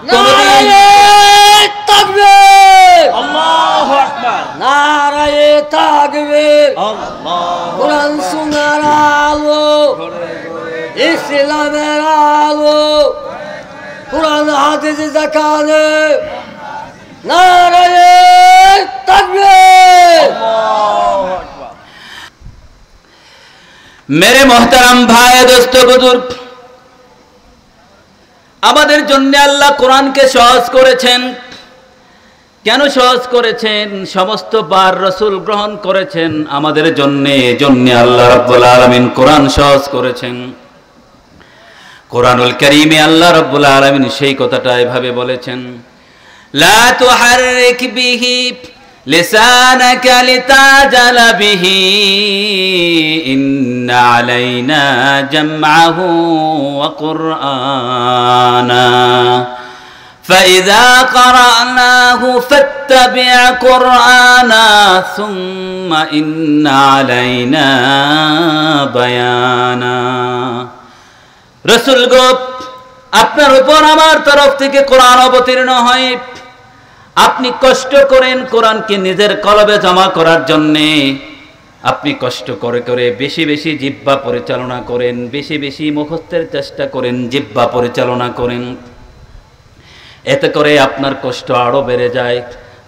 নারায়ে তাকবীর, আল্লাহু আকবার, নারায়ে তাকবীর। আল্লাহু কোরআন সুন্নাহর আলো, ইসলামের আলো, কোরআন হাদিস দেখালে নারায়ে তাকবীর। मेरे मोहतरम भाई दोस्तों बुजुर्ग, আমাদের জন্য আল্লাহ কোরআনকে সহজ করেছেন। কেন সহজ করেছেন? সমস্ত বার রাসূল গ্রহণ করেছেন আমাদের জন্য, এজন্য আল্লাহ রাব্বুল আলামিন কোরআন সহজ করেছেন। কোরআনুল কারীমে আল্লাহ রাব্বুল আলামিন সেই কথাটা এভাবে বলেছেন, লা তুহাররিক বিহি লিসানাকা লিতাজালা বিহি ইন্না আলাইনা জামআহু ওয়া কুরআনা ফাইযা ক্বরানাহু ফাত্তাবি' কুরআনা সুম্মা ইন্না আলাইনা বায়ানা। রাসূল গো, আপনার উপর আমার তরফ থেকে কোরআন অবতীর্ণ হয়। আপনি কষ্ট করেন কোরআনকে নিজের কলবে জমা করার জন্যে। আপনি কষ্ট করে করে বেশি বেশি জিহ্বা পরিচালনা করেন, বেশি বেশি মুখস্থের চেষ্টা করেন, জিহ্বা পরিচালনা করেন। এতে করে আপনার কষ্ট আরো বেড়ে যায়।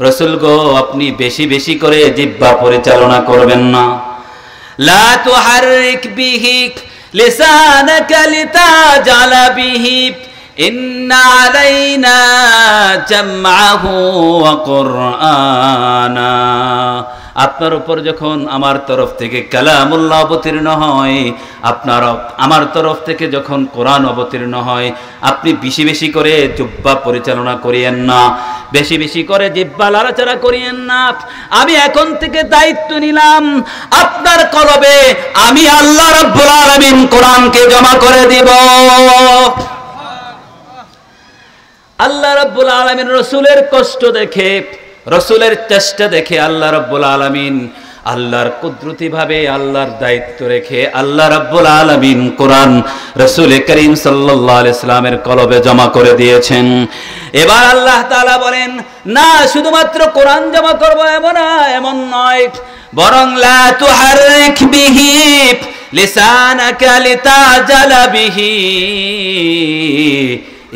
রাসূল গো, আপনি বেশি বেশি করে জিহ্বা পরিচালনা করবেন না। লা তুহাররিক বিহি লিসানাকা লিতাজালা বিহি ইন্না আলাইনা জামআহু ওয়া কুরআনা। আপনার উপর যখন আমার তরফ থেকে কালামুল্লাহ অবতীর্ণ হয়, আপনার আমার তরফ থেকে যখন কোরআন অবতীর্ণ হয়, আপনি বেশি বেশি করে জিহ্বা পরিচালনা করিয়েন না, বেশি বেশি করে জিহ্বা লাড়াচাড়া করিয়েন না। আমি এখন থেকে দায়িত্ব নিলাম, আপনার কলবে আমি আল্লাহ রাব্বুল আলামিন কোরআনকে জমা করে দিব। আল্লাহ রাব্বুল আলামিন রাসূলের কষ্ট দেখে, রাসূলের চেষ্টা দেখে আল্লাহ রাব্বুল আলামিন আল্লাহর কুদরতি ভাবে আল্লাহর দায়িত্ব রেখে আল্লাহ রাব্বুল আলামিন কোরআন রাসূল করিম সাল্লাল্লাহু আলাইহি সাল্লামের কলবে জমা করে দিয়েছেন। এবার আল্লাহ তাআলা বলেন, না শুধুমাত্র কোরআন জমা করব এমন নয়, বরং লা তুহাররিক বিহি লিসানাকা লিতাজালা বিহি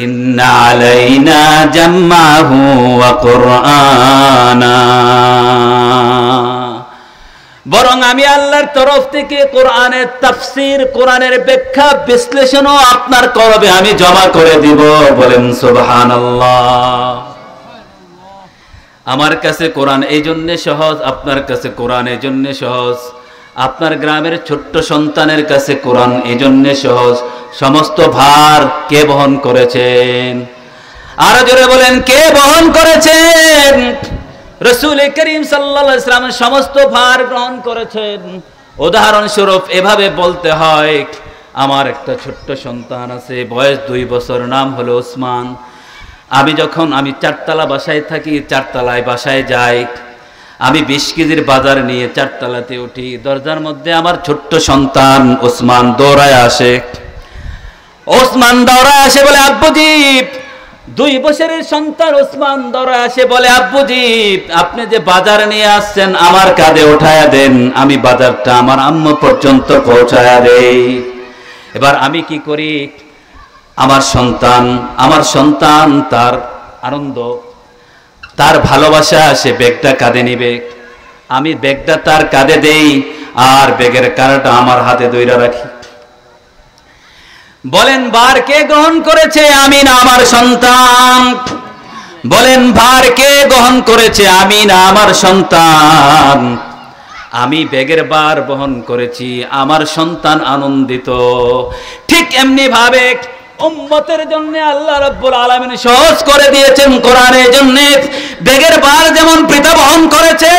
ইন্না আলাইনা জামআহু ওয়া কুরআনা। বরং আমি আল্লাহর তরফ থেকে কোরআনের তাফসীর, কোরআনের ব্যাখ্যা বিশ্লেষণও আপনার কলবে আমি জমা করে দিব। বলেন সুবহানাল্লাহ। আমার কাছে কোরআন এই জন্য সহজ, আপনার কাছে কোরআন এই জন্য সহজ, আপনার গ্রামের ছোট্ট সন্তানের কাছে কোরআন এই জন্য সহজ। সমস্ত ভার কে বহন করেছেন? আরো জোরে বলেন, কে বহন করেছেন? রাসূল করিম সাল্লাল্লাহু আলাইহি ওয়াসাল্লাম সমস্ত ভার গ্রহণ করেছেন। উদাহরণস্বরূপ এভাবে বলতে হয়, আমার একটা ছোট্ট সন্তান আছে, বয়স 2 বছর, নাম হলো ওসমান। আমি চারতলা বাসায় থাকি, চারতলায় বাসায় যাই, আমি 20 কেজির বাজার নিয়ে চারতলাতে উঠি। দরজার মধ্যে আমার ছোট্ট সন্তান ওসমান দৌড়ায় আসে। ওসমান দৌড়ায় আসে বলে, আব্বুজি। 2 বছরের সন্তান ওসমান দৌড়ায় আসে বলে, আব্বুজি আপনি যে বাজার নিয়ে আসছেন আমার কাঁধে উঠায়া দেন, আমি বাজারটা আমার আম্মু পর্যন্ত পৌঁছায়া দেই। এবার আমি কি করি? আমার সন্তান তার আনন্দ, তার ভালোবাসা, সে ব্যাগটা কাঁধে নিবে, আমি ব্যাগটা তার কাঁধে দেই আর ব্যাগের কাঁটাটা আমার হাতে ধইরা রাখি। বলেন ভার কে গ্রহণ করেছে? আমি না আমার সন্তান। বলেন ভার কে গ্রহণ করেছে? আমি না আমার সন্তান। আমি ব্যাগের ভার বহন করেছি, আমার সন্তান আনন্দিত। ঠিক এমনি ভাবে উম্মতের জন্য আল্লাহ রাব্বুল আলামিন সহজ করে দিয়েছেন কোরআনের জন্য। ব্যাগের ভার যেমন পিতা বহন করেছে,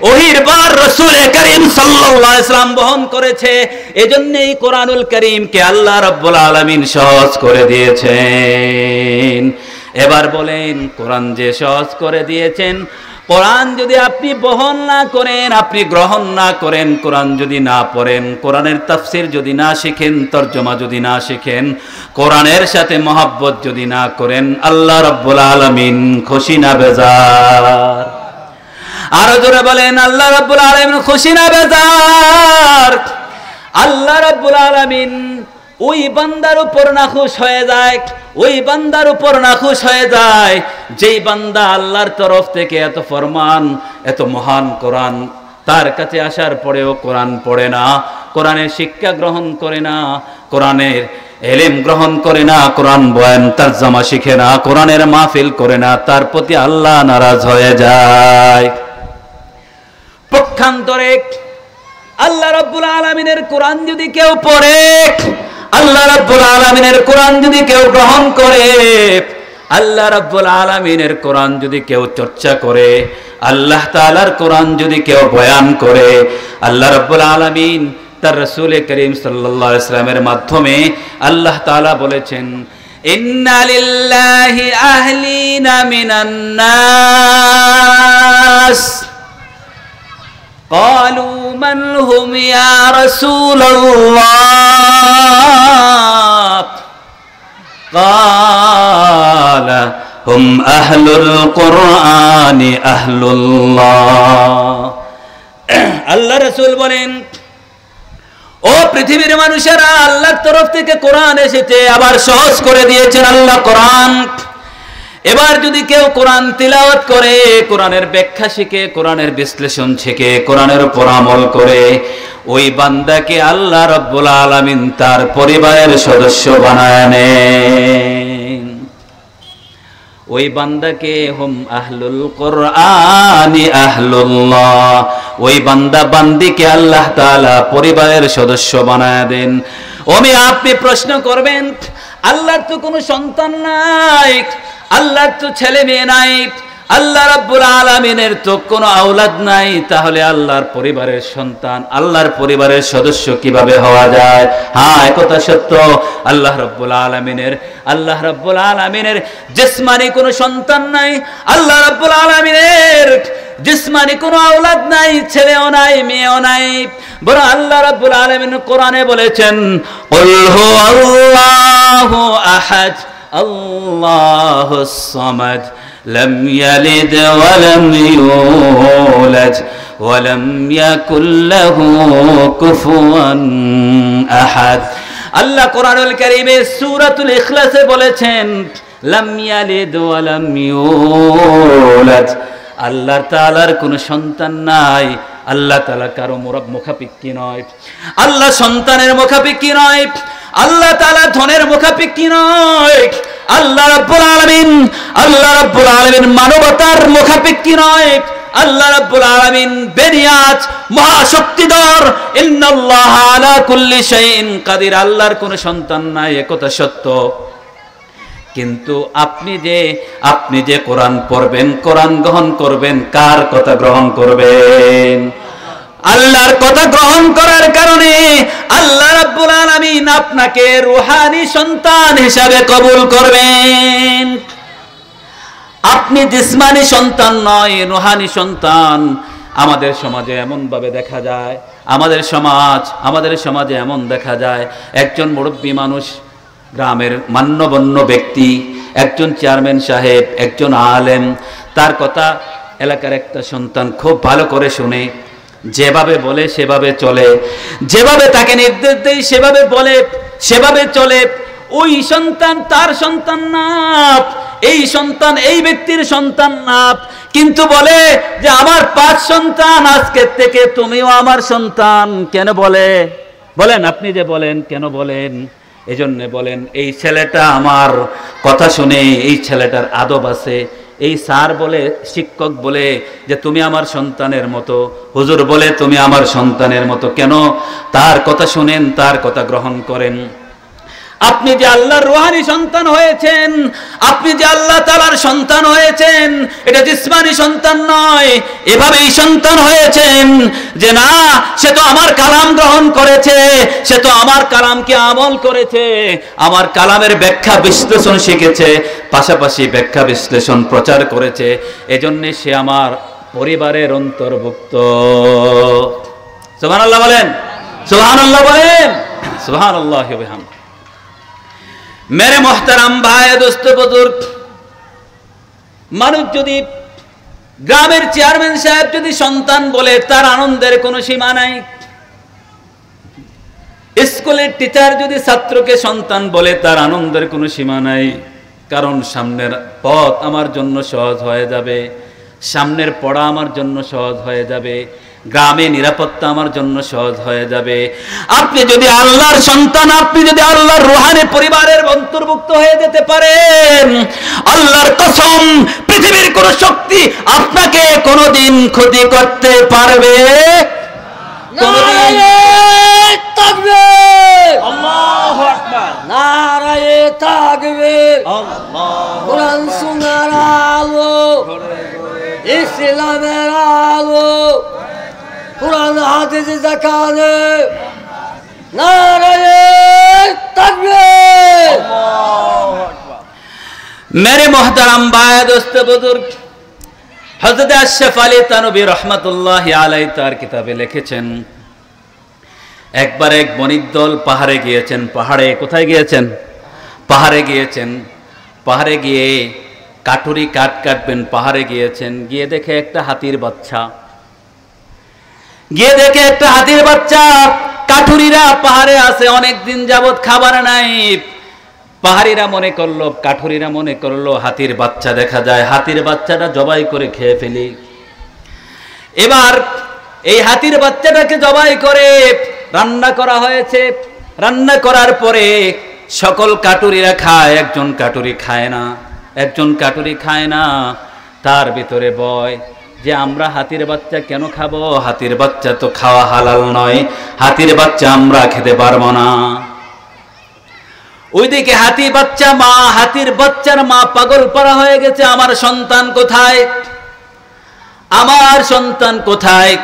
ওহির ভার রাসূল করিম সাল্লাল্লাহু আলাইহি ওয়াসাল্লাম বহন করেছে। এজন্যই কোরআনুল কারীমকে আল্লাহ রাব্বুল আলামিন সহজ করে দিয়েছেন। এবার বলেন, কোরআন যে সহজ করে দিয়েছেন, কোরআন যদি আপনি বহন না করেন, আপনি গ্রহণ না করেন, কোরআন যদি না পড়েন, কোরআনের তাফসির যদি না শিখেন, তরজমা যদি না শিখেন, কোরআনের সাথে মহব্বত যদি না করেন, আল্লাহ রাব্বুল আলামিন খুশি না বেজার? আরো জোরে বলেন, আল্লাহ রাব্বুল আলামিন খুশি না বেজার? আল্লাহ রাব্বুল আলামিন ওই বান্দার উপর নাখুশ হয়ে যায়, ওই বান্দার উপর নাখুশ হয়ে যায় যেই বান্দা আল্লাহর তরফ থেকে এত ফরমান, এত মহান কোরআন তার কাছে আসার পরেও কোরআন পড়ে না, কোরআনের শিক্ষা গ্রহণ করে না, কোরআনের ইলম গ্রহণ করে না, কোরআন বয়ান তরজমা শিখে না, কোরআনের মাহফিল করে না, তার প্রতি আল্লাহ নারাজ হয়ে যায়। পক্ষান্তরে আল্লাহ রাব্বুল আলামিনের কোরআন যদি কেউ পড়ে, আল্লাহ রাব্বুল আলামিনের কোরআন যদি কেউ গ্রহণ করে, আল্লাহ রাব্বুল আলামিনের কোরআন যদি কেউ চর্চা করে, আল্লাহ তাআলার কোরআন যদি কেউ বয়ান করে, আল্লাহ রাব্বুল আলামিন তার রাসূল করিম সাল্লাল্লাহু আলাইহি ওয়াসাল্লামের মাধ্যমে আল্লাহ তাআলা বলেছেন, ইন্না লিল্লাহি আহলিনা মিনান নাস ক্বালু মান হুম ইয়া রাসূলুল্লাহ ক্বালা হুম আহলুল কুরআনি আহলুল্লাহ। আল্লাহ রাসূল বলেন, ও পৃথিবীর মানুষেরা, আল্লাহর তরফ থেকে কোরআন এসেছে, আবার সহজ করে দিয়েছেন আল্লাহ কোরআন। এবার যদি কেউ কোরআন তিলাওয়াত করে, কোরআনের ব্যাখ্যা শিখে, কোরআনের বিশ্লেষণ শিখে, কোরআনের উপর আমল করে, ওই বান্দাকে আল্লাহ রাব্বুল আলামিন তার পরিবারের সদস্য বানায় নেন। ওই বান্দাকে হুম আহলুল কুরআনি আহলুল্লাহ, ওই বান্দা বান্দিকে আল্লাহ তাআলা পরিবারের সদস্য বানায় দেন। আপনি প্রশ্ন করবেন, আল্লাহর তো কোনো সন্তান নাই, আল্লাহর তো ছেলে মেয়ে নাই, আল্লাহ রাব্বুল আলামিনের তো কোনো আওলাদ নাই, তাহলে আল্লাহর পরিবারের সন্তান, আল্লাহর পরিবারের সদস্য কিভাবে হওয়া যায়? হ্যাঁ, একথা সত্য। আল্লাহ রাব্বুল আলামিনের জিসমানি কোনো সন্তান নাই, আল্লাহ রাব্বুল আলামিনের জিসমানি কোনো আওলাদ নাই, ছেলেও নাই, মেয়েও নাই। বরং আল্লাহ রাব্বুল আলামিন কোরআনে বলেছেন, কুল হুয়াল্লাহু আহাদ আল্লাহুস সামাদ লাম ইয়ালিদ ওয়া লাম ইউলাদ ওয়া লাম ইয়াকুল লাহু কুফুয়ান আহাদ। আল্লাহ কোরআনুল কারীমে সূরাতুল ইখলাসে বলেছেন, লাম ইয়ালিদ ওয়া লাম ইউলাদ, আল্লাহ তাআলার কোনো সন্তান নাই, আল্লাহ তাআলা কারো মুখাপেক্ষী নয়, আল্লাহ সন্তানের মুখাপেক্ষী নয়, আল্লাহ তাআলা ধনের মুখাপেক্ষী নয়, আল্লাহ রাব্বুল আলামিন মানবতার মুখাপেক্ষী নয়, আল্লাহ রাব্বুল আলামিন বেনিয়াজ মহাশক্তিধর, ইন্নাল্লাহা আলা কুল্লি শাইইন কাদির। আল্লাহর কোনো সন্তান নাই, একথা সত্য। কিন্তু আপনি যে কোরআন পড়বেন, কোরআন গ্রহণ করবেন, কার কথা গ্রহণ করবেন? আল্লাহর কথা গ্রহণ করার কারণে আল্লাহ রাব্বুল আলামিন আপনাকে রূহানি সন্তান হিসাবে কবুল করবেন। আপনি জিসমানি সন্তান নয়, রূহানি সন্তান। আমাদের সমাজে এমন ভাবে দেখা যায়, আমাদের সমাজে এমন দেখা যায়, একজন মুরব্বী মানুষ, গ্রামের মান্যগণ্য ব্যক্তি, একজন চেয়ারম্যান সাহেব, একজন আলেম, তার কথা এলাকার একটা সন্তান খুব ভালো করে শুনে, যেভাবে বলে সেভাবে চলে, যেভাবে তাকে নির্দেশ দেয় সেভাবে বলে, সেভাবে চলে। ওই সন্তান তার সন্তান না, এই সন্তান এই ব্যক্তির সন্তান না, কিন্তু বলে যে আমার 5 সন্তান, আজকের থেকে তুমিও আমার সন্তান। কেন বলেন? আপনি যে বলেন, কেন বলেন? এজন্য বলেন, এই ছেলেটা আমার কথা শুনে, এই ছেলেটার আদব আছে। এই স্যার বলে, শিক্ষক বলে যে তুমি আমার সন্তানের মতো, হুজুর বলে তুমি আমার সন্তানের মতো। কেন? তার কথা শুনেন, তার কথা গ্রহণ করেন। আপনি যে আল্লাহর রূহানি সন্তান হয়েছেন, আপনি যে আল্লাহ তাআলার সন্তান হয়েছেন, এটা জিসমানি সন্তান নয়। এভাবেই সন্তান হয়েছেন যে না, সে তো আমার কালাম গ্রহণ করেছে, সে তো আমার কালামকে আমল করেছে, আমার কালামের ব্যাখ্যা বিশ্লেষণ শিখেছে, পাশাপাশি ব্যাখ্যা বিশ্লেষণ প্রচার করেছে, এজন্য সে আমার পরিবারের অন্তর্ভুক্ত। সুবহানাল্লাহ বলেন, সুবহানাল্লাহ বলেন, সুবহানাল্লাহি ওয়া বিহামদিহি। মেরে মোহতারাম ভাই, দোস্ত বুজুর্গ, মানুষ যদি, গ্রামের চেয়ারম্যান সাহেব যদি সন্তান বলে, তার আনন্দের কোনো সীমা নাই। স্কুলের টিচার যদি ছাত্রকে সন্তান বলে, তার আনন্দের কোনো সীমা নাই। কারণ সামনের পথ আমার জন্য সহজ হয়ে যাবে, সামনের পড়া আমার জন্য সহজ হয়ে যাবে, গ্রামে নিরাপত্তা আমার জন্য সহজ হয়ে যাবে। আপনি যদি আল্লাহর সন্তান, আপনি যদি আল্লাহর রুহানি পরিবারের অন্তর্ভুক্ত হয়ে যেতে পারেন, আল্লাহর কসম, পৃথিবীর কোন শক্তি আপনাকে কোনোদিন ক্ষতি করতে পারবে কোনোদিন। আল্লাহু আকবার, নারায়ে তাকবীর, কোরআন শোনার আলো, ইসলামের আলো, কোরআন হাদিস জাকানে, নারায়ে তাকবীর। मेरे मोहतरम भाई, दोस्त बुजुर्ग, हजरत अशरफ अली थानवी रहमतुल्लाहि अलैहि तार किताबे लिखेছেন, একবার এক বণিক দল পাহাড়ে গিয়েছেন। পাহাড়ে কোথায় গিয়েছেন? পাহাড়ে গিয়েছেন। পাহাড়ে গিয়ে কাঠুরি কাঠ কাটবেন, পাহাড়ে গিয়েছেন। গিয়ে দেখে একটা হাতির বাচ্চা, গিয়ে দেখে একটা হাতির বাচ্চা। কাঠুরিরা পাহাড়ে আছে, অনেক দিন যাবত খাবার নাই। পাহাড়িরা মনে করলো, কাঠুরিরা মনে করলো হাতির বাচ্চা দেখা যায়, হাতির বাচ্চাটা জবাই করে খেয়ে ফেলি। এবার এই হাতির বাচ্চাটাকে জবাই করে রান্না করা হয়েছে। রান্না করার পরে সকল কাটুরিরা খায়, একজন কাটুরি খায় না। একজন কাটুরি খায় না, তার ভিতরে ভয় যে আমরা হাতির বাচ্চা কেন খাবো? হাতির বাচ্চা তো খাওয়া হালাল নয়, হাতির বাচ্চা আমরা খেতে পারবো না। ওইদিকে হাতি বাচ্চা মা, হাতির বাচ্চার মা পাগল পারা হয়ে গেছে, আমার সন্তান কোথায়, আমার সন্তান কোথায়?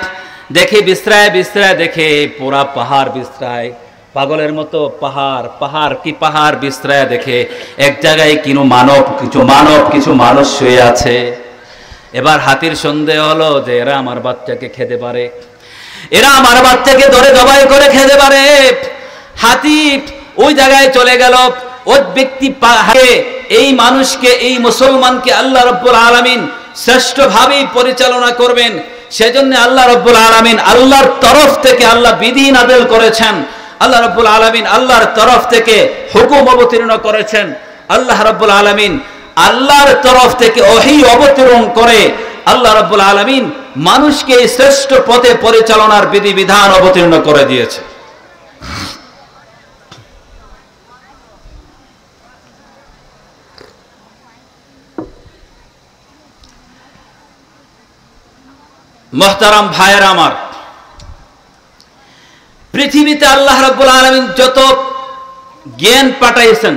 দেখে বিশ্রায় বিশ্রায় দেখে পুরা পাহাড় বিশ্রায়, পাগলের মতো পাহাড় পাহাড় কি পাহাড় বিশ্রায় দেখে এক জায়গায় কিছু মানুষ শুয়ে আছে। এবার হাতির সন্দেহ হলো যে এরা আমার বাচ্চাকে খেতে পারে, এরা আমার বাচ্চাকে ধরে জবাই করে খেতে পারে। হাতি ওই জায়গায় চলে গেল। ওই ব্যক্তি এই মানুষকে, এই মুসলমানকে আল্লাহ রাব্বুল আলামিন শ্রেষ্ঠভাবে পরিচালনা করবেন, সেজন্য আল্লাহ রাব্বুল আলামিন আল্লাহর তরফ থেকে আল্লাহ বিধি নাযিল করেছেন। আল্লাহ রাব্বুল আলামিন আল্লাহর তরফ থেকে হুকুম অবতীর্ণ করেছেন। আল্লাহ রাব্বুল আলামিন আল্লাহর তরফ থেকে ওহী অবতীর্ণ করে আল্লাহ রাব্বুল আলামিন মানুষকে শ্রেষ্ঠ পথে পরিচালনার বিধিবিধান অবতীর্ণ করে দিয়েছে। মুহতারাম ভাইয়েরা আমার, পৃথিবীতে আল্লাহ রাব্বুল আলামিন যত জ্ঞান পাঠাইছেন,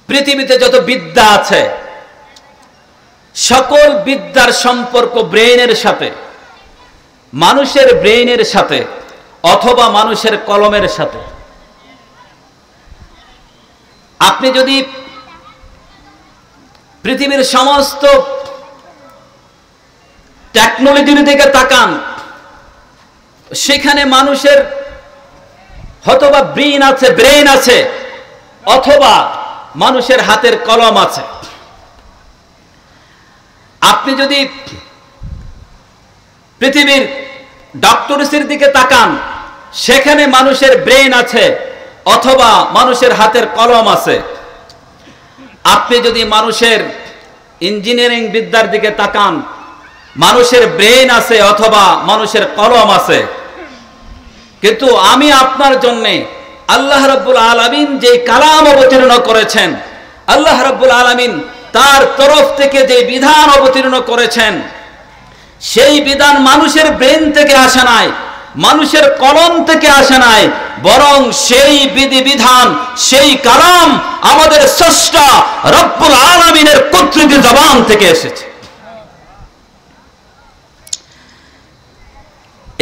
পৃথিবীতে যত বিদ্যা আছে, সকল বিদ্যার সম্পর্ক ব্রেইনের সাথে, মানুষের ব্রেইনের সাথে অথবা মানুষের কলমের সাথে। আপনি যদি পৃথিবীর সমস্ত টেকনোলজির দিকে তাকান, সেখানে মানুষের হয়তোবা ব্রেইন আছে অথবা মানুষের হাতের কলম আছে। আপনি যদি পৃথিবীর ডক্টরসের দিকে তাকান, সেখানে মানুষের ব্রেইন আছে অথবা মানুষের হাতের কলম আছে। আপনি যদি মানুষের ইঞ্জিনিয়ারিং বিদ্যার দিকে তাকান, মানুষের ব্রেইন আছে অথবা মানুষের কলম আছে। কিন্তু আমি আপনার জন্য আল্লাহ রাব্বুল আলামিন যে কালাম অবতীর্ণ করেছেন, আল্লাহ রাব্বুল আলামিন তার তরফ থেকে যে বিধান অবতীর্ণ করেছেন, সেই বিধান মানুষের ব্রেইন থেকে আসে নাই, মানুষের কলম থেকে আসে নাই, বরং সেই বিধিবিধান, সেই কালাম আমাদের স্রষ্টা রব্বুল আলামিনের কুদরতি জবান থেকে এসেছে।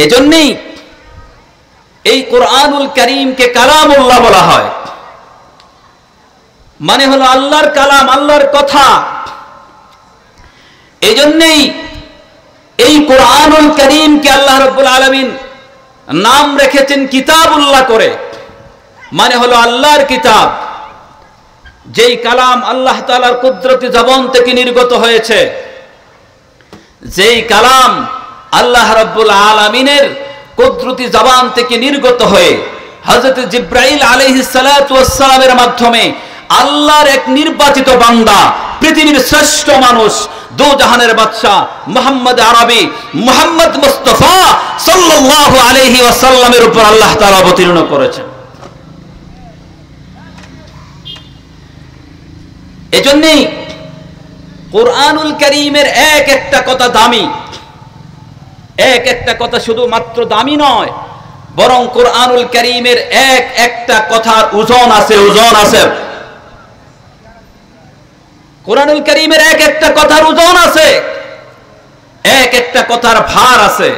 এজন্যই এই কোরআনুল কারীমকে কালামুল্লাহ বলা হয়। মানে হলো আল্লাহর কালাম, আল্লাহর কথা। এই জন্যই এই কোরআনুল কারীমকে আল্লাহ রাব্বুল আলামিন নাম রেখেছেন কিতাবুল্লাহ করে, মানে হলো আল্লাহর কিতাব, যেই কালাম আল্লাহ তাআলার কুদরতি জবান থেকে নির্গত হয়েছে, যেই কালাম আল্লাহ রাব্বুল আলামিনের কুদরতি জবান থেকে নির্গত হয়ে হযরত জিবরাইল আলাইহিস সালাতু ওয়াস সালামের মাধ্যমে আল্লাহর এক নির্বাচিত বান্দা, পৃথিবীর শ্রেষ্ঠ মানুষ, দো জাহানের বাদশা মুহাম্মদ আরবি মুহাম্মদ মুস্তাফা সাল্লাল্লাহু আলাইহি ওয়াসাল্লামের উপর আল্লাহ তাআলা অবতীর্ণ করেছেন। এজন্যই কোরআনুল কারীমের এক একটা কথা দামি, এক একটা কথা শুধুমাত্র দামি নয়, বরং কোরআনুল কারীমের এক একটা কথার ওজন আছে, ওজন আছে। কোরআনুল কারীমের এক একটা কথার ওজন আছে, এক একটা কথার ভার আছে।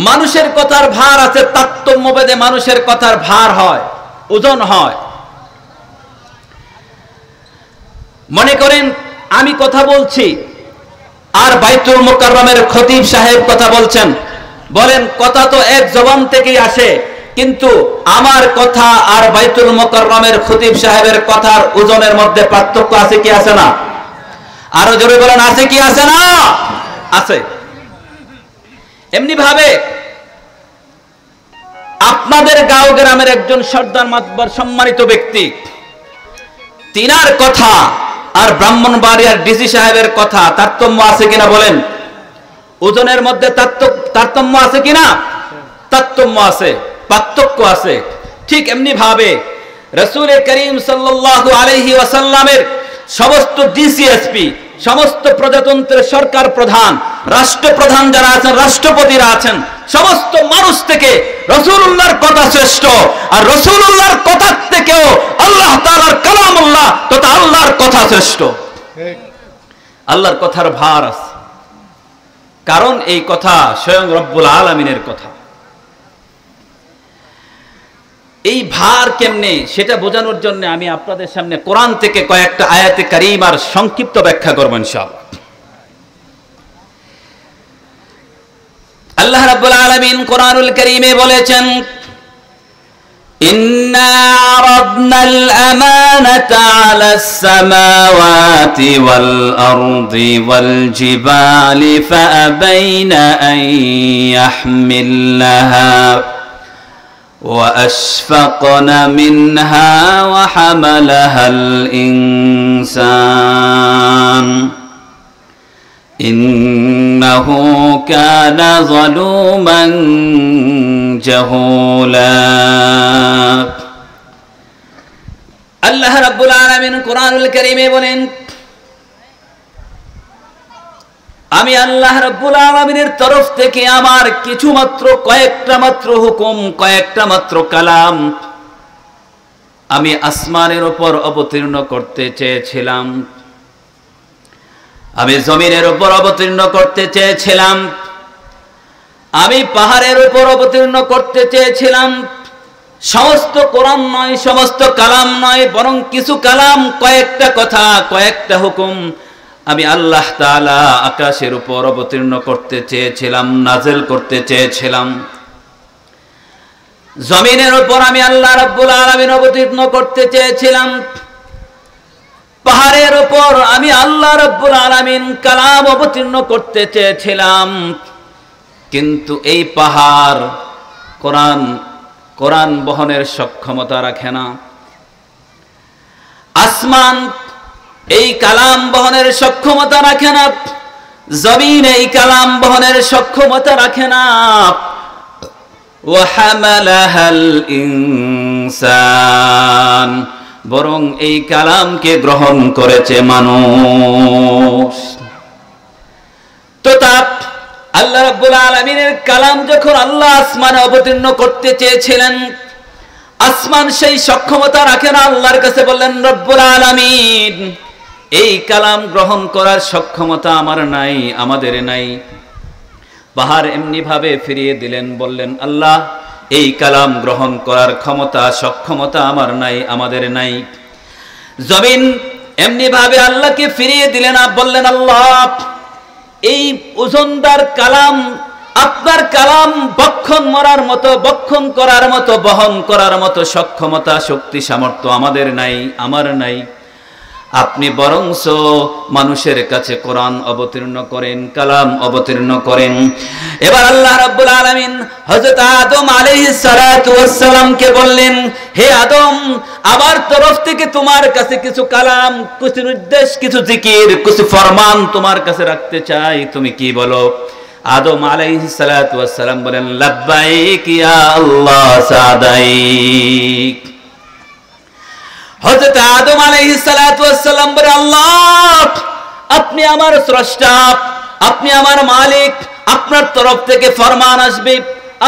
মানুষের কথার ভার আছে, তারতম্যভেদে মানুষের কথার ভার হয়, ওজন হয়। মনে করেন আমি কথা বলছি আর বাইতুল মুকাররমের খতিব সাহেব কথা বলছেন, বলেন কথা তো এক জবান থেকেই আসে, কিন্তু আমার কথা আর বাইতুল মুকাররমের খতিব সাহেবের কথার ওজনের মধ্যে পার্থক্য আছে কি আছে না? আরো জোরে বলেন, আছে কি আছে না? আছে। এমনি ভাবে আপনাদের গাঁও গ্রামের একজন সর্দার মাতবার সম্মানিত ব্যক্তি, তিনার কথা আর ব্রাহ্মণবাড়িয়ার ডিসি সাহেবের কথা তারতম্য আছে কিনা বলেন? ওজনের মধ্যে তারতম্য আছে কিনা? তারতম্য আছে, পার্থক্য আছে। ঠিক এমনি ভাবে রাসূল করিম সাল্লাল্লাহু আলাইহি ওয়াসাল্লামের সমস্ত ডিসিএসপি, সমস্ত প্রজাতন্ত্রের সরকার প্রধান, রাষ্ট্রপ্রধান যারা আছেন, রাষ্ট্রপতিরা আছেন, সমস্ত মানুষ থেকে রাসূলুল্লাহর কথা শ্রেষ্ঠ, আর রাসূলুল্লাহর কথা থেকেও আল্লাহ তাআলার কালামুল্লাহ তথা আল্লাহর কথা শ্রেষ্ঠ। আল্লাহর কথার ভার আছে, কারণ এই কথা স্বয়ং রব্বুল আলামিনের কথা। এই ভার কেমনে সেটা বোঝানোর জন্য আমি আপনাদের সামনে কোরআন থেকে কয়েকটা আয়াতে কারিমার সংক্ষিপ্ত ব্যাখ্যা করব ইনশাআল্লাহ। আল্লাহ রাব্বুল আলামিন কোরআনুল কারীমে বলেছেন, ইন্না আরাদনাল আমানাতা আলাস সামাওয়াতি ওয়াল আরদি ওয়াল জিবালি ফাআবাইনা আন ইয়াহমিলনাহা وأشفقن منها وحملها الإنسان إنه كان ظلوما جهولا। আল্লাহ রাব্বুল আলামিন কোরআনুল কারীমে বলেন, আমি আল্লাহ রাব্বুল আলামিনের তরফ থেকে আমার কিছু মাত্র কয়েকটা মাত্র হুকুম, কয়েকটা মাত্র কালাম আমি আসমানের উপর অবতীর্ণ করতে চেয়েছিলাম, আমি জমিনের উপর অবতীর্ণ করতে চেয়েছিলাম, আমি পাহাড়ের উপর অবতীর্ণ করতে চেয়েছিলাম। সমস্ত কোরআন নয়, সমস্ত কালাম নয়, বরং কিছু কালাম, কয়েকটা কথা, কয়েকটা হুকুম আমি আল্লাহ তাআলা আকাশের উপর অবতীর্ণ করতে চেয়েছিলাম, নাযিল করতে চেয়েছিলাম। জমিনের উপর আমি আল্লাহ রাব্বুল আলামিন অবতীর্ণ করতে চেয়েছিলাম। পাহাড়ের উপর আমি আল্লাহ রাব্বুল আলামিন কালাম অবতীর্ণ করতে চেয়েছিলাম, কিন্তু এই পাহাড় কোরআন বহনের সক্ষমতা রাখে না। আসমান এই কালাম বহনের সক্ষমতা রাখে না, জমিন এই কালাম বহনের সক্ষমতা রাখে না। ওয়াহামালাহাল ইনসান, বরং এই কালামকে গ্রহণ করেছে মানুষ। তো আল্লাহ রাব্বুল আলামিনের কালাম যখন আল্লাহ আসমানে অবতীর্ণ করতে চেয়েছিলেন, আসমান সেই সক্ষমতা রাখে না। আল্লাহর কাছে বললেন, রব্বুল আলামিন এই কালাম গ্রহণ করার সক্ষমতা আমার নাই, আমাদের নাই। পাহাড় এমনি ভাবে ফিরিয়ে দিলেন, বললেন, আল্লাহ এই কালাম গ্রহণ করার ক্ষমতা, সক্ষমতা আমার নাই, আমাদের নাই। জমিন এমনি ভাবে আল্লাহকে ফিরিয়ে দিলেন, বললেন আল্লাহ এই ওজনদার কালাম, আপনার কালাম বক্ষণ মরার মতো, বক্ষণ করার মতো, বহন করার মতো সক্ষমতা, শক্তি, সামর্থ্য আমাদের নাই, আমার নাই। আপনি বরংস মানুষের কাছে কোরআন অবতীর্ণ করেন, কালাম অবতীর্ণ করেন। এবার আল্লাহ রাব্বুল আলামিন হযরত আদম আলাইহিস সালাতু ওয়াস সালামকে বললেন, হে আদম, আমার তরফ থেকে তোমার কাছে কিছু কালাম, কিছু নির্দেশ, কিছু জিকির, কিছু ফরমান তোমার কাছে রাখতে চাই, তুমি কি বলো? আদম আলাইহিস সালাতু ওয়াস সালাম বলেন, লাব্বাইক ইয়া আল্লাহ সাদাইক। হযরত আদম আলাইহিস সালাতু ওয়াস সালাম বলেন, আল্লাহ আপনি আমার স্রষ্টা, আপনি আমার মালিক, আপনার তরফ থেকে ফরমান আসবে,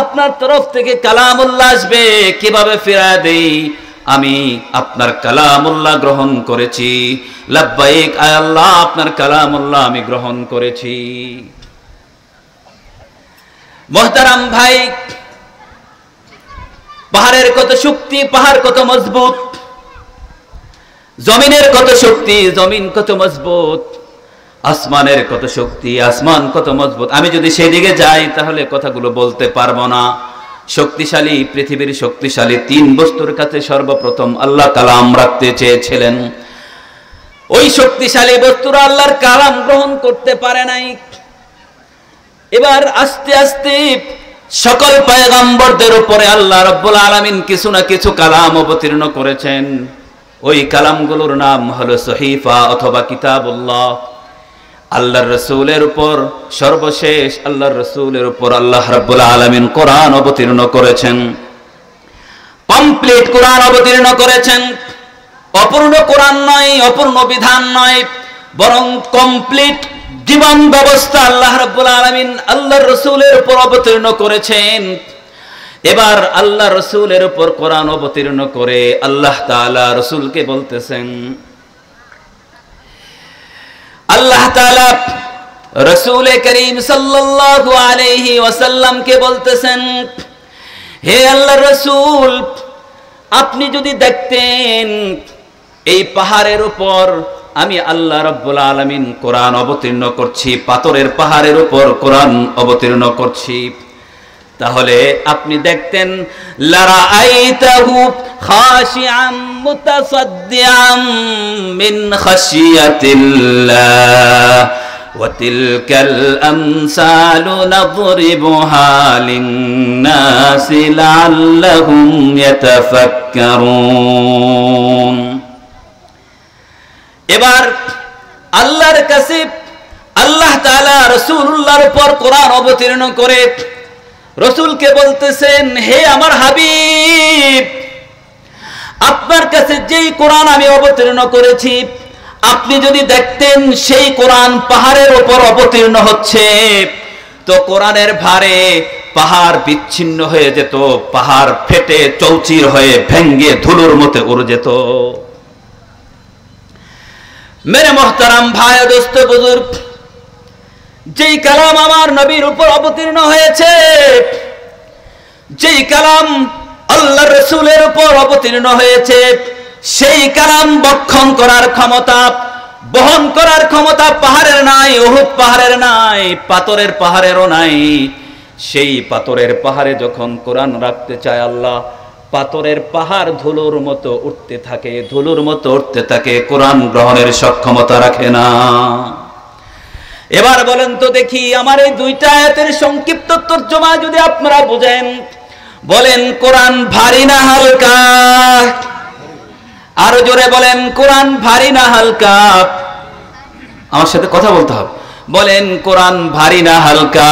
আপনার তরফ থেকে কালামুল্লাহ আসবে, কিভাবে ফিরায় দেই? আমি আপনার কালামুল্লাহ গ্রহণ করেছি। লাব্বাইক আয় আল্লাহ, আপনার কালামুল্লাহ আমি গ্রহণ করেছি। মুহতারাম ভাই, পাহাড়ের কত শক্তি, পাহাড় কত মজবুত, জমিনের কত শক্তি, জমিন কত মজবুত, আসমানের কত শক্তি, আসমান কত মজবুত। আমি যদি সেদিকে যাই তাহলে কথাগুলো বলতে পারবো না। শক্তিশালী, পৃথিবীর শক্তিশালী তিন বস্তুর কাছে সর্বপ্রথম আল্লাহ কালাম রাখতে চেয়েছিলেন। ওই শক্তিশালী বস্তুরা আল্লাহর কালাম গ্রহণ করতে পারে নাই। এবার আস্তে আস্তে সকল পয়গম্বরদের উপরে আল্লাহ রাব্বুল আলামিন কিছু না কিছু কালাম অবতীর্ণ করেছেন। ওই কালামগুলোর নাম হলো সহিফা অথবা কিতাবুল্লাহ। আল্লাহর রাসূলের উপর, সর্বশেষ আল্লাহর রাসূলের উপর আল্লাহ রাব্বুল আলামিন কোরআন অবতীর্ণ করেছেন, কমপ্লিট কোরআন অবতীর্ণ করেছেন। অপূর্ণ কোরআন নয়, অপূর্ণ বিধান নয়, বরং কমপ্লিট জীবন ব্যবস্থা আল্লাহ রাব্বুল আলামিন আল্লাহর রাসূলের উপর অবতীর্ণ করেছেন। এবার আল্লাহ রাসূলের উপর কোরআন অবতীর্ণ করে আল্লাহ তাআলা রাসূলকে বলতেছেন, আল্লাহ তাআলা রাসূল করিম সাল্লাল্লাহু আলাইহি ওয়াসাল্লামকে বলতেছেন, হে আল্লাহর রাসূল, আপনি যদি দেখতেন এই পাহাড়ের উপর আমি আল্লাহ রাব্বুল আলামিন কোরআন অবতীর্ণ করছি, পাথরের পাহাড়ের উপর কোরআন অবতীর্ণ করছি, তাহলে আপনি দেখতেন লারাআইতাহু খাশিআম মুতাসাদ্দিআম মিন খাশিয়াতিল্লাহ ওয়া তিলকাল আমসালু নাদরিবুহা লিন-নাসি লাআল্লাহুম ইয়াতাফাক্কারুন। এবার আল্লাহর কাছে আল্লাহ তাআলা রাসূলুল্লাহর উপর কোরআন অবতীর্ণ করে রাসূলকে বলতেছেন, হে আমার হাবিব, আপনার কাছে যেই কোরআন আমি অবতীর্ণ করেছি, আপনি যদি দেখতেন সেই কোরআন পাহাড়ের উপর অবতীর্ণ হচ্ছে, তো কোরআনের ভারে পাহাড় বিচ্ছিন্ন হয়ে যেত, পাহাড় ফেটে চৌচির হয়ে ভেঙ্গে ধুলোর মতো উড়ে যেত। মেরে মোহতারাম ভাই ও দোস্ত বুজুর্গ, যেই কালাম আমার নবীর উপর অবতীর্ণ হয়েছে, যেই কালাম আল্লাহর রাসূলের উপর অবতীর্ণ হয়েছে, সেই কালাম বক্ষণ করার ক্ষমতা, বহন করার ক্ষমতা পাহাড়ের নাই, উহুদ পাহাড়ের নাই, পাথরের পাহাড়েরও নাই। সেই পাথরের পাহাড়ে যখন কোরআন রাখতে চায় আল্লাহ, পাথরের পাহাড় ধুলোর মতো উঠতে থাকে, ধুলোর মতো উঠতে থাকে, কোরআন গ্রহণের সক্ষমতা রাখে না। এবার বলেন তো দেখি, আমার এই দুইটা আয়াতের সংক্ষিপ্ত তর্জমা যদি আপনারা বুঝেন, বলেন কোরআন ভারী না হালকা? আরো জোরে বলেন, কোরআন ভারী না হালকা? আমার সাথে কথা বলতে হবে। বলেন কোরআন ভারী না হালকা?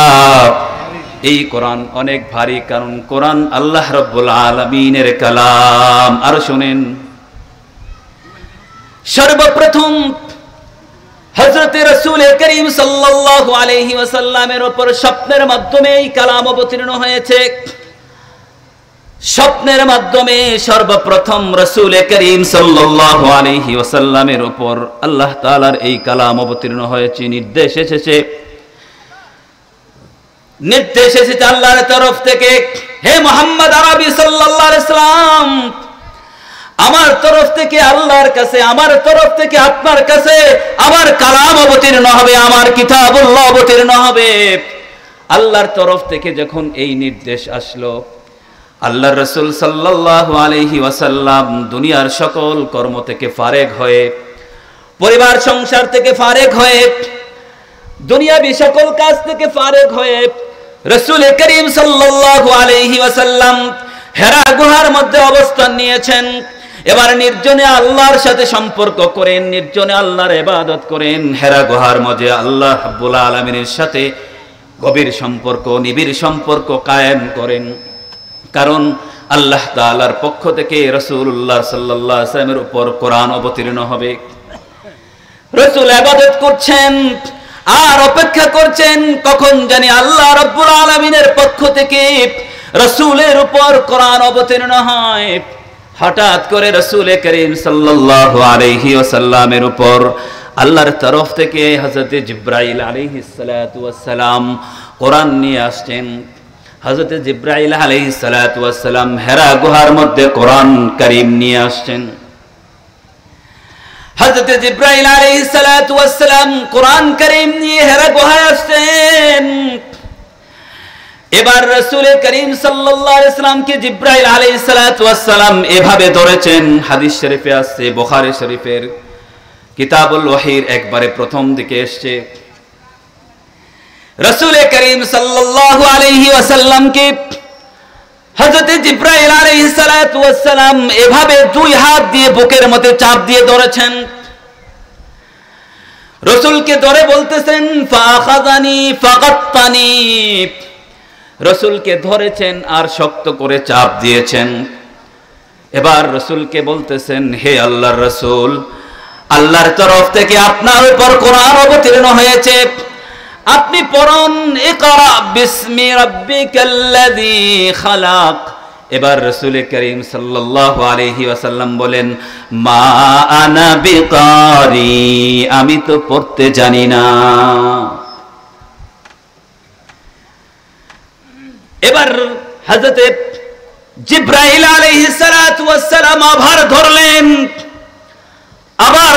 এই কোরআন অনেক ভারী, কারণ কোরআন আল্লাহ রাব্বুল আলামিনের কালাম। আরো শুনেন, সর্বপ্রথম হযরত রাসূল করিম সাল্লাল্লাহু আলাইহি ওয়াসাল্লামের উপর স্বপ্নের মাধ্যমে এই কালাম অবতীর্ণ হয়েছে। স্বপ্নের মাধ্যমে সর্বপ্রথম রাসূল করিম সাল্লাল্লাহু আলাইহি ওয়াসাল্লামের উপর আল্লাহ তাআলার এই কালাম অবতীর্ণ হয়েছে। নির্দেশ এসেছে আল্লাহর তরফ থেকে, হে মুহাম্মদ আরবি সাল্লাল্লাহু আলাইহি সাল্লাম, আমার তরফ থেকে আল্লাহর কাছে, আমার তরফ থেকে আপনার কাছে আমার কালাম অবতীর্ণ হবে, আমার কিতাবুল্লাহ অবতীর্ণ হবে। আল্লাহর তরফ থেকে যখন এই নির্দেশ আসলো, আল্লাহর রাসূল সাল্লাল্লাহু আলাইহি ওয়াসাল্লাম দুনিয়ার সকল কর্ম থেকে ফারেগ হয়ে, পরিবার সংসার থেকে ফারেগ হয়ে, দুনিয়াবি সকল কাজ থেকে ফারেগ হয়ে রাসূল করিম সাল্লাল্লাহু আলাইহি ওয়াসাল্লাম হেরা গুহার মধ্যে অবস্থান নিয়েছেন। এবার নির্জনে আল্লাহর সাথে সম্পর্ক করেন, নির্জনে আল্লাহর ইবাদত করেন, হেরা গুহার মধ্যে আল্লাহ রাব্বুল আলামিনের সাথে গভীর সম্পর্ক, নিবিড় সম্পর্ক কায়েম করেন। কারণ আল্লাহ তাআলার পক্ষ থেকে রাসূলুল্লাহ সাল্লাল্লাহু আলাইহি ওয়াসাল্লামের উপর কোরআন অবতীর্ণ হবে। রাসূল ইবাদত করছেন আর অপেক্ষা করছেন কখন জানি আল্লাহ রাব্বুল আলামিনের পক্ষ থেকে রাসূলের উপর কোরআন অবতীর্ণ হয়। হঠাৎ করে রাসূল করিম সাল্লাল্লাহু আলাইহি ওয়াসাল্লামের উপর আল্লাহর তরফ থেকে হযরত জিবরাইল আলাইহিস সালাতু ওয়াস সালাম কোরআন নিয়ে আসছেন। হযরত জিবরাইল আলাইহিস সালাতু ওয়াস সালাম হেরা গুহার মধ্যে কোরআন কারীম নিয়ে আসছেন। হযরত জিবরাইল আলাইহিস সালাতু ওয়াস সালাম কোরআন কারীম নিয়ে হেরা গুহায় আসছেন। এবার রাসূল করিম সাল্লাল্লাহু আলাইহি ওয়াসাল্লামকে জিবরাইল আলাইহিস সালাতু ওয়াস সালাম এভাবে ধরেছেন। হাদিস শরীফে আছে, বুখারী শরীফের কিতাবুল ওয়াহির একবারে প্রথম দিকে এসেছে। রাসূল করিম সাল্লাল্লাহু আলাইহি ওয়াসাল্লামকে হযরত জিবরাইল আলাইহিস সালাতু ওয়াস সালাম এভাবে দুই হাত দিয়ে বুকের মধ্যে চাপ দিয়ে ধরেছেন। রাসূলকে ধরে বলতেছেন ফাখাযানি ফাগাত্তানি, রাসূলকে ধরেছেন আর শক্ত করে চাপ দিয়েছেন। এবার রাসূলকে বলতেছেন, হে আল্লাহর রাসূল, আল্লাহর তরফ থেকে আপনার উপর কোরআন অবতীর্ণ হয়েছে, আপনি পড়ুন ইকরা বিসমি রাব্বিকাল্লাযী খালাক। এবার রাসূল করিম সাল্লাল্লাহু আলাইহি ওয়াসাল্লাম বলেন, মা আনা বিকারি, আমি তো পড়তে জানি না। এবার হযরত জিবরাইল আলাইহিস সালাতু ওয়াস সালাম আবার ধরলেন, আবার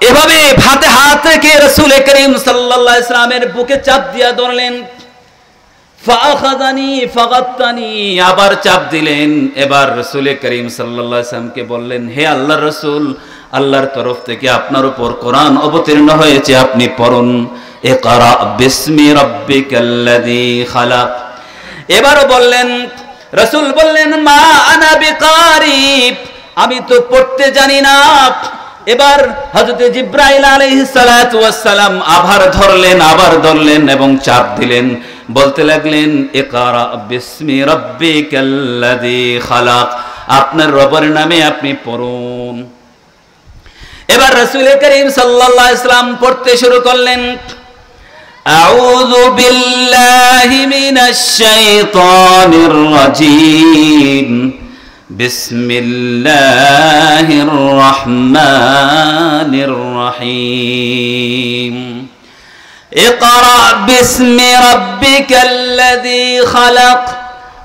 এভাবে হাতে হাত রেখে রাসূল করিম সাল্লাল্লাহু আলাইহি ওয়াসাল্লামের বুকে চাপ দিয়া ধরলেন। ফাখাযানি ফাগাত্তানি, আবার চাপ দিলেন। এবার রাসূল করিম সাল্লাল্লাহু আলাইহি ওয়াসাল্লামকে বললেন, হে আল্লাহর রাসূল, আল্লাহর তরফ থেকে আপনার উপর কোরআন অবতীর্ণ হয়েছে, আপনি পড়ুন ইকরা বিসমি রাব্বিকাল্লাযী খালাক। এবারও বললেন, রাসূল বললেন, মা আনা বিকারি, আমি তো পড়তে জানি না। এবার হযরত জিবরাইল আলাইহিস সালাতু ওয়াস সালাম আবার ধরলেন এবং চাপ দিলেন, বলতে লাগলেন ইকরা বিসমি রাব্বিকাল্লাযী খালাক, আপনার রবের নামে আপনি পড়ুন। এবার রাসূল করিম সাল্লাল্লাহু আলাইহি ওয়াসাল্লাম পড়তে শুরু করলেন, আউযু বিল্লাহি মিনাশ শাইতানির রাজীম, বিসমিল্লাহির রহমানির রহিম, ইকরা বিসমি রাব্বিকাল্লাযী খালাক,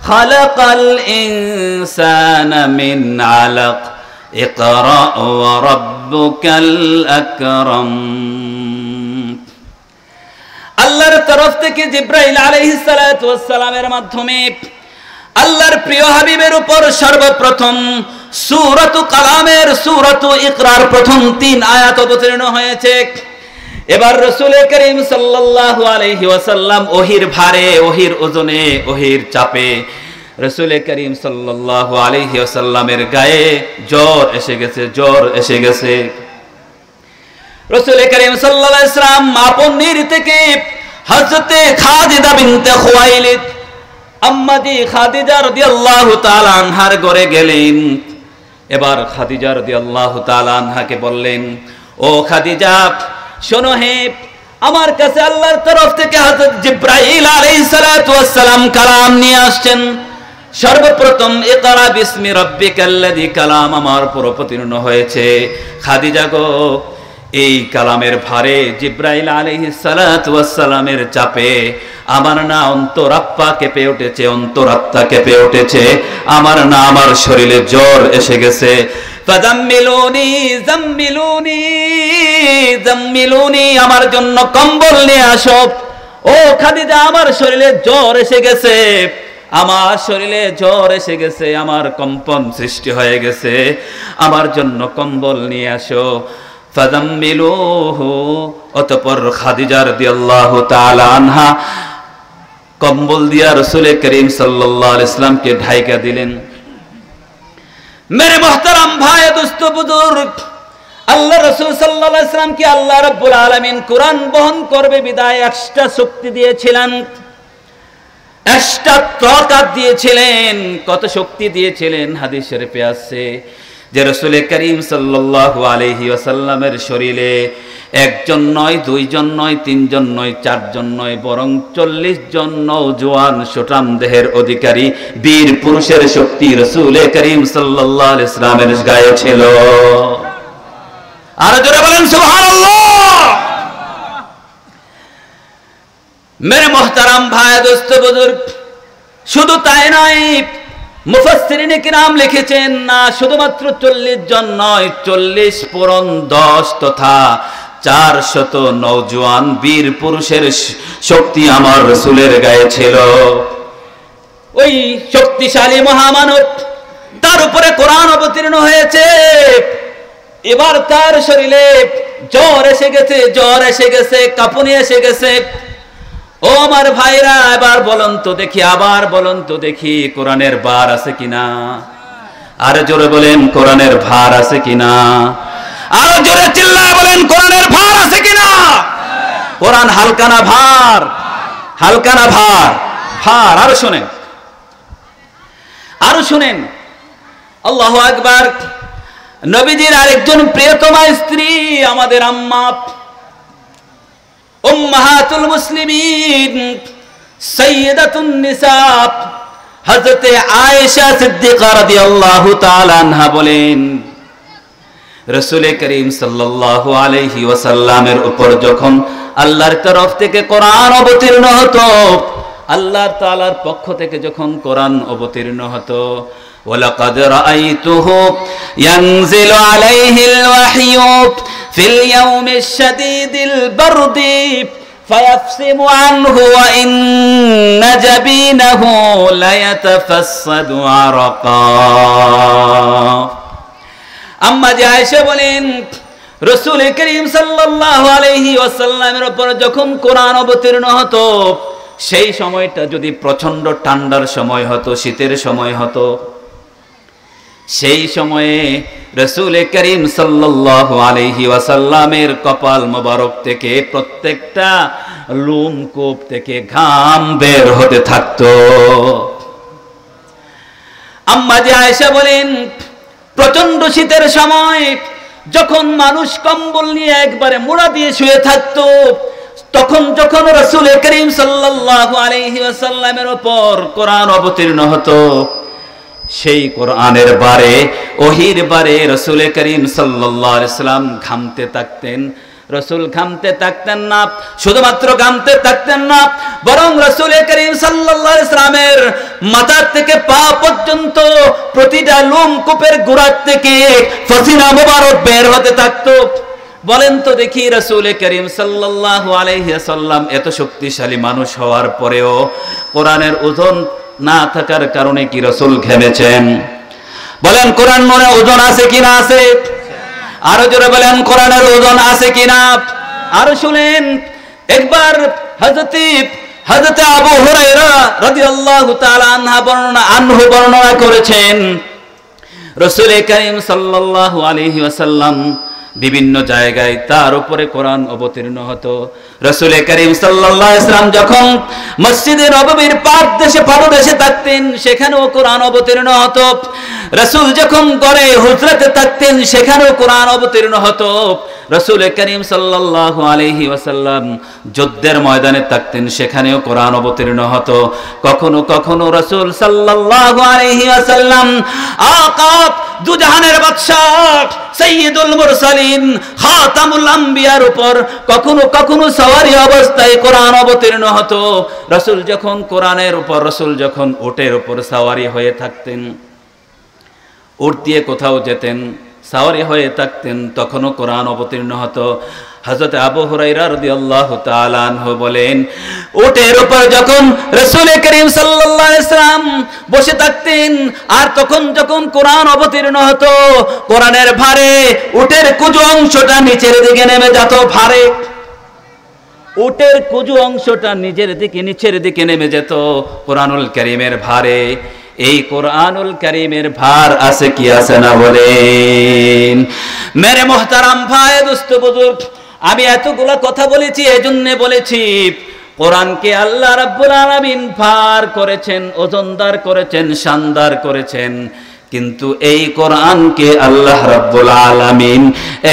খালাকাল ইনসানা মিন আলাক, ইকরা ওয়া রাব্বুকাল আকরাম। আল্লাহর তরফ থেকে জিবরাইল আলাইহিস সালাতু ওয়াস সালামের মাধ্যমে আল্লাহর প্রিয় হাবিবের উপর সর্বপ্রথম সূরাতু কালামের সূরাতু ইকরার প্রথম 3 আয়াত অবতীর্ণ হয়েছে। এবার রাসূল করিম সাল্লাল্লাহু আলাইহি ওয়াসাল্লাম ওহির ভারে, ওহির ওজনে, ওহির চাপে রাসূল করিম সাল্লাল্লাহু আলাইহি ওয়াসাল্লামের গায়ে জ্বর এসে গেছে। রাসূল করিম সাল্লাল্লাহু আলাইহি ওয়াসাল্লাম আপন নির থেকে হযরত খাদিজা বিনতে খুয়াইলিদ, আম্মাজি খাদিজা রাদিয়াল্লাহু তাআলা আনহার ঘরে গেলেন। এবার খাদিজা রাদিয়াল্লাহু তাআলা আনহাকে বললেন, ও খাদিজা, শোনো, হে আমার কাছে আল্লাহর তরফ থেকে হযরত জিবরাইল আলাইহিস সালাতু ওয়াস সালাম কালাম নিয়ে আসছেন। সর্বপ্রথম ইকরা বিসমি রাব্বিকাল্লাযী কালাম আমার উপর অবতীর্ণ হয়েছে। খাদিজা গো, এই কালামের ভারে জিব্রাইল আলাইহিস সালাতু ওয়াস সালামের চাপে আমার না অন্তরাত্মা কেঁপে উঠেছে, অন্তরাত্মা কেঁপে উঠেছে, আমার না আমার শরীরে জ্বর এসে গেছে। ফাজাম্মিলুনি জাম্মিলুনি জাম্মিলুনি, আমার জন্য কম্বল নিয়ে আসো। ও খাদিজা, আমার শরীরে জ্বর এসে গেছে, আমার শরীরে জ্বর এসে গেছে, আমার কম্পন সৃষ্টি হয়ে গেছে, আমার জন্য কম্বল নিয়ে আসো। ফাজাম্মিলুহু, অতঃপর খাদিজা রাদিয়াল্লাহু তাআলা আনহা কম্বল দিয়া রাসূল করিম সাল্লাল্লাহু আলাইহি ওয়াসাল্লামকে ঢাইকা দিলেন। মেরে মুহতারাম ভাই, দোস্ত বুজুর্গ, আল্লাহ রাসূল সাল্লাল্লাহু আলাইহি ওয়াসাল্লামকে আল্লাহ রাব্বুল আলামিন কোরআন বহন করবে বিদায় এক্সট্রা শক্তি দিয়েছিলেন, এক্সট্রা তাকাত দিয়েছিলেন। কত শক্তি দিয়েছিলেন? হাদিস শরীফে আছে যে রাসূল করিম সাল্লাল্লাহু আলাইহি ওয়াসাল্লামের শরীরে একজন নয়, দুইজন নয়, তিনজন নয়, চারজন নয়, বরং 40 জন নওজোয়ান সুঠাম দেহের অধিকারী বীর পুরুষের শক্তি রাসূল করিম সাল্লাল্লাহু আলাইহি ওয়াসাল্লামের গায়ে ছিল। আর জোরে বলেন সুবহানাল্লাহ। মেরে মুহতারাম ভাই, দোস্ত বুজুর্গ, শুধু তাই নয়, মুফাসসিরিনে কিরাম লিখেছেন না শুধুমাত্র 40 জন নয়, 40 পূরণ 10 তথা 400 নওজোয়ান বীর পুরুষের শক্তি আমার রাসূলের গায়ে ছিল। ওই শক্তিশালী মহামানব, তার উপরে কোরআন অবতীর্ণ হয়েছে, এবার তার শরীরে জ্বর এসে গেছে, জ্বর এসে গেছে, কাঁপুনি এসে গেছে। ও আমার ভাইরা, এবার বলুন তো দেখি, আবার বলুন তো দেখি, কোরআনের ভার আছে কিনা? আরে জোরে বলেন, কোরআনের ভার আছে কিনা? আরো জোরে চিল্লায় বলেন, কোরআনের ভার আছে কিনা? কোরআন হালকা না ভার? হালকা না ভার? ভার। আরো শুনেন, আরো শুনেন। আল্লাহু আকবার। নবীজির আরেকজন প্রিয়তমা স্ত্রী আমাদের আম্মা উম্মাহাতুল মুসলিমিন সাইয়্যিদাতুন নিসা হযরতে আয়েশা সিদ্দিকা রাদিয়াল্লাহু তাআলা আনহা বলেন, রাসূল করিম সাল্লাল্লাহু আলাইহি ওয়াসাল্লামের উপর যখন আল্লাহর তরফ থেকে কোরআন অবতীর্ণ হতো, আল্লাহ তাআলার পক্ষ থেকে যখন কোরআন অবতীর্ণ হতো, ওয়ালাকাদ রাআইতুহু ইয়ানজিলু আলাইহিল ওয়াহয়ু ফিল ইয়াউমিশ শাদীদিল বারদি ফায়াফসিমু আনহু ওয়া ইন্না জাবিনাহু লায়াতাফাসসাদু আরাকা। আম্মা যে আয়েশা বলেন, রাসূল করিম সাল্লাল্লাহু আলাইহি ওয়াসাল্লামের উপর যখন কোরআন অবতীর্ণ হতো, সেই সময়টা যদি প্রচন্ড ঠান্ডার সময় হতো, শীতের সময় হতো, সেই সময়ে রাসূল করিম সাল্লাল্লাহু আলাইহি ওয়াসাল্লামের কপাল মোবারক থেকে প্রত্যেকটা লোমকূপ থেকে ঘাম বের হতে থাকতো। আম্মা যে আয়েশা বলেন, প্রচন্ড শীতের সময় যখন মানুষ কম্বল নিয়ে একবারে মোড়া দিয়ে শুয়ে থাকতো, তখন যখন রাসূল করিম সাল্লাল্লাহু আলাইহি ওয়াসাল্লামের উপর কোরআন অবতীর্ণ হতো, সেই কোরআনের বারে, ওহির বারে রাসূল করিম সাল্লাল্লাহু আলাইহি ওয়াসাল্লাম ঘামতে থাকতেন। রাসূল ঘামতে থাকতেন না, শুধুমাত্র ঘামতে থাকতেন না, বরং রাসূল করিম সাল্লাল্লাহু আলাইহি ওয়াসাল্লামের মাথা থেকে পা পর্যন্ত প্রতিটা লোমকূপের গোড়া থেকে ফসিনা মোবারক বের হতে থাকতো। বলেন তো দেখি, রাসূল করিম সাল্লাল্লাহু আলাইহি ওয়াসাল্লাম এত শক্তিশালী মানুষ হওয়ার পরেও কোরআনের ওজন না থাকার কারণে কি রাসূল ঘেমেছেন? বলেন, কোরআন মনে ওজন আছে কিনা? আছে। আরো জোরে বলেন, কোরআনের ওজন আছে কিনা? আরো শুনেন, একবার হযরতে আবু হুরায়রা রাদিয়াল্লাহু তাআলা আনহু বর্ণনা করেছেন, রাসূল করিম সাল্লাল্লাহু আলাইহি ওয়াসাল্লাম বিভিন্ন জায়গায় তার উপরে কোরআন অবতীর্ণ হতো। রাসূল করিম সাল্লাল্লাহু আলাইহি ওয়াসাল্লাম যখন মসজিদে নববীর পাদদেশে থাকতেন, সেখানেও কোরআন অবতীর্ণ হতো। রাসূল যখন ঘরে হুজরাতে থাকতেন, সেখানেও কোরআন অবতীর্ণ হতো। রাসূল করিম সাল্লাল্লাহু আলাইহি ওয়াসাল্লাম যুদ্ধের ময়দানে থাকতেন, সেখানেও কোরআন অবতীর্ণ হতো। কখনো কখনো রাসূল সাল্লাল্লাহু আলাইহি ওয়াসাল্লাম আকা দুজাহানের বাদশা সাইয়্যিদুল মুরসালিন খাতামুল আম্বিয়ার উপর কখনো কখনো সওয়ারি অবস্থায় কোরআন অবতীর্ণ হতো। রাসূল যখন কোরআনের উপর, রাসূল যখন উটের উপর সওয়ারি হয়ে থাকতেন, উট দিয়ে কোথাও যেতেন, সওয়ারি হয়ে থাকতেন, তখনও কোরআন অবতীর্ণ হতো। হযরত আবু হুরায়রা রাদিয়াল্লাহু তাআলা আনহু বলেন, উটের উপর যখন রাসূল করিম সাল্লাল্লাহু আলাইহি ওয়াসাল্লাম বসে থাকতেন আর তখন যখন কোরআন অবতীর্ণ হতো, কোরআনের ভারে উটের কুজু অংশটা নিচের দিকে নেমে যেত। ভারে উটের কুজু অংশটা নিচের দিকে নেমে যেত কোরআনুল কারীমের ভারে। এই কোরআনুল কারীমের ভার আছে কি আছে না বলেন? মেরে মোহতারাম ভাই, দোস্ত বুজুর্গ, আমি এতগুলা কথা বলেছি এজন্য বলেছি, কোরআনকে আল্লাহ রাব্বুল আলামিন ভার করেছেন, ওজনদার করেছেন, শানদার করেছেন, কিন্তু এই কোরআনকে আল্লাহ রাব্বুল আলামিন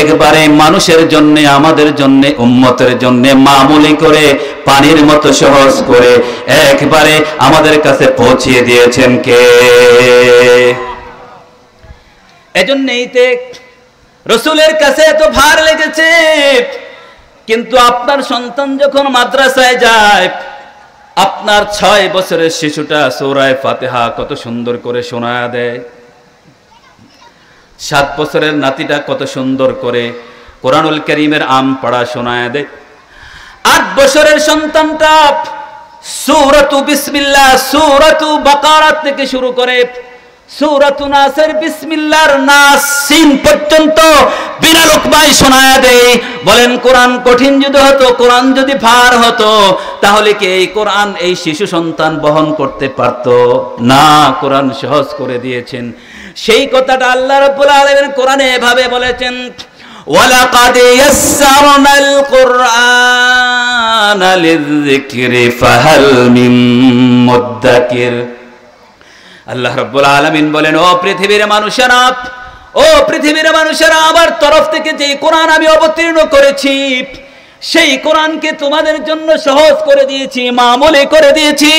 একবারে মানুষের জন্য, আমাদের জন্য, উম্মতের জন্য মামুলি করে, পানির মতো সহজ করে একবারে আমাদের কাছে পৌঁছিয়ে দিয়েছেন কে? এজন্যই রাসূলের কাছে এত ভার লেগেছে। কিন্তু আপনার সন্তান যখন মাদ্রাসায় যায়, আপনার 6 বছরের শিশুটা সূরা ফাতিহা কত সুন্দর করে শোনায়া দেয়, 7 বছরের নাতিটা কত সুন্দর করে কোরআনুল কারীমের আম পড়া শোনায়া দেয়, 8 বছরের সন্তানটা সূরাতু বিসমিল্লাহ, সূরাতু বাকারা থেকে শুরু করে সূরাতু নাসের বিসমিল্লাহর নাস সিন পর্যন্ত বিনা লোকমায় শোনায়া দেয়। বলেন, কোরআন কঠিন যদি হতো, কোরআন যদি ভার হতো, তাহলে কি এই কোরআন এই শিশু সন্তান বহন করতে পারত না? কোরআন সহজ করে দিয়েছেন। সেই কথাটা আল্লাহ রাব্বুল আলামিন কোরআনে এভাবে বলেছেন, ওয়ালাকাদ ইয়াসসারনাল কুরআনা লিযিকরি ফাহাল মিন মুদ্দাকির। আল্লাহ রাব্বুল আলামিন বলেন, ও পৃথিবীর মানুষেরা, ও পৃথিবীর মানুষেরা, আমার তরফ থেকে যে কোরআন আমি অবতীর্ণ করেছি, সেই কোরআনকে তোমাদের জন্য সহজ করে দিয়েছি, মামুলি করে দিয়েছি।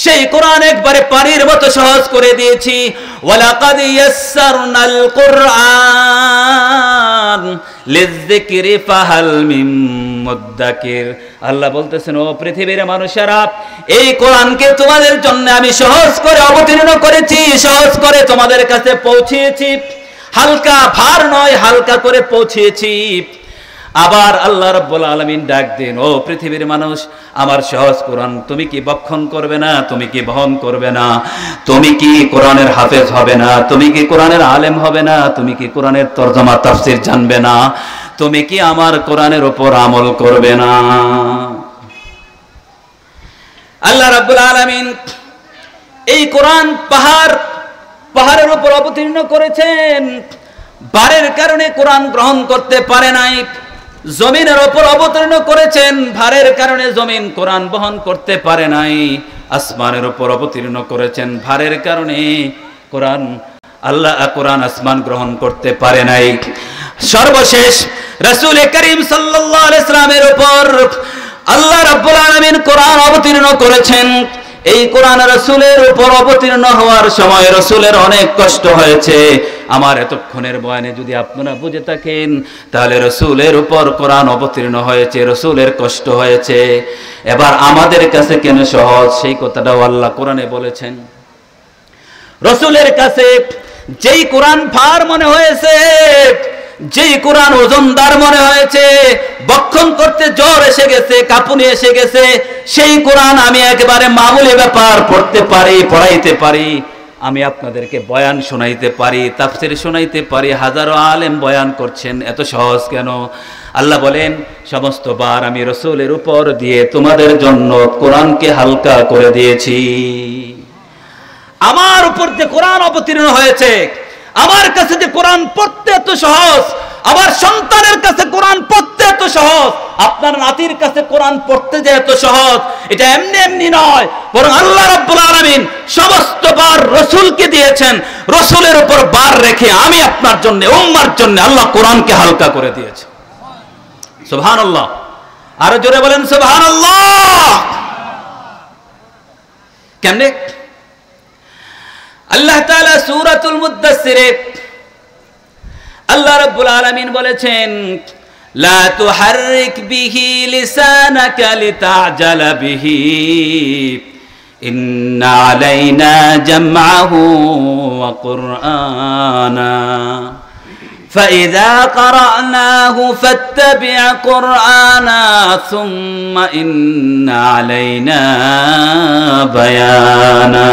সেই কোরআন একবারে পানির মতো সহজ করে দিয়েছি। ওয়ালাকাদ ইয়াসসারনাল কুরআন লিযিকরি ফাহাল মিন মুদ্দাকির। আল্লাহ বলতেছেন, ও পৃথিবীর মানুষেরা, এই কোরআনকে তোমাদের জন্য আমি সহজ করে অবতীর্ণ করেছি, সহজ করে তোমাদের কাছে পৌঁছিয়েছি। হালকা ভার নয়, হালকা করে পৌঁছিয়েছি। আবার আল্লাহ রাব্বুল আলামিন ডাক দেন, ও পৃথিবীর মানুষ, আমার সহজ কোরআন তুমি কি বক্ষণ করবে না? তুমি কি বহন করবে না? তুমি কি কোরআনের হাফেজ হবে না? তুমি কি কোরআনের আলেম হবে না? তুমি কি কোরআনের তরজমা তাফসীর জানবে না? তুমি কি আমার কোরআনের উপর আমল করবে না? আল্লাহ রাব্বুল আলামিন এই কোরআন পাহাড়ের উপর অবতীর্ণ করেছেন। বারের কারণে কোরআন গ্রহণ করতে পারে নাই। জমিনের উপর অবতীর্ণ করেছেন, ভারের কারণে জমিন কোরআন বহন করতে পারে নাই। আসমানের উপর অবতীর্ণ করেছেন, ভারের কারণে কোরআন আসমান গ্রহণ করতে পারে নাই। সর্বশেষ রাসূল করিম সাল্লাল্লাহু আলাইহি ওয়াসাল্লামের উপর আল্লাহ রাব্বুল আলামিন কোরআন অবতীর্ণ করেছেন। এই কোরআন রাসূলের উপর অবতীর্ণ হওয়ার সময় রাসূলের অনেক কষ্ট হয়েছে। আমার এতক্ষণের বয়ানে যদি আপনারা বুঝে থাকেন, তাহলে রাসূলের উপর কোরআন অবতীর্ণ হয়েছে, রাসূলের কষ্ট হয়েছে। এবার আমাদের কাছে কেন সহজ, সেই কথাটাও আল্লাহ কোরআনে বলেছেন। রাসূলের কাছে যেই কোরআন ভার মনে হয়েছে, যেই কোরআন ওজনদার মনে হয়েছে, বক্ষণ করতে জ্বর এসে গেছে, কাঁপুনি এসে গেছে, সেই কোরআন আমি একেবারে মামুলি ব্যাপার পড়তে পারি, পড়াইতে পারি, আমি আপনাদেরকে বয়ান শোনাইতে পারি, তাফসীর শোনাইতে পারি। হাজারো আলেম বয়ান করছেন, এত সহজ কেন? আল্লাহ বলেন, সমস্ত বার আমি রাসূলের উপর দিয়ে তোমাদের জন্য কোরআনকে হালকা করে দিয়েছি। আমার উপর যে কোরআন অবতীর্ণ হয়েছে, আমার কাছে যে কোরআন পড়তে এত সহজ, আমার সন্তানের কাছে কোরআন পড়তে এত সহজ, আপনার নাতির কাছে কোরআন পড়তে যে এত সহজ, এটা এমনি এমনি নয়, বরং আল্লাহ রাব্বুল আলামিন সমস্ত বার রাসূলকে দিয়েছেন। রাসূলের উপর বার রেখে আমি আপনার জন্য, উম্মার জন্য আল্লাহ কোরআনকে হালকা করে দিয়েছে। সুবহানাল্লাহ, আরো জোরে বলেন সুবহানাল্লাহ। কেমনে? আল্লাহ তাআলা সূরাতুল মুদ্দাসসিরে আল্লাহ রাব্বুল আলামিন বলেছেন, লা তুহাররিক বিহি লিসানাকা লিতা'জালা বিহি ইন্না আলাইনা জামআহু ওয়া কুরআনা فإذا قرأناه فاتبع قرآنا ثم إن علينا بيانا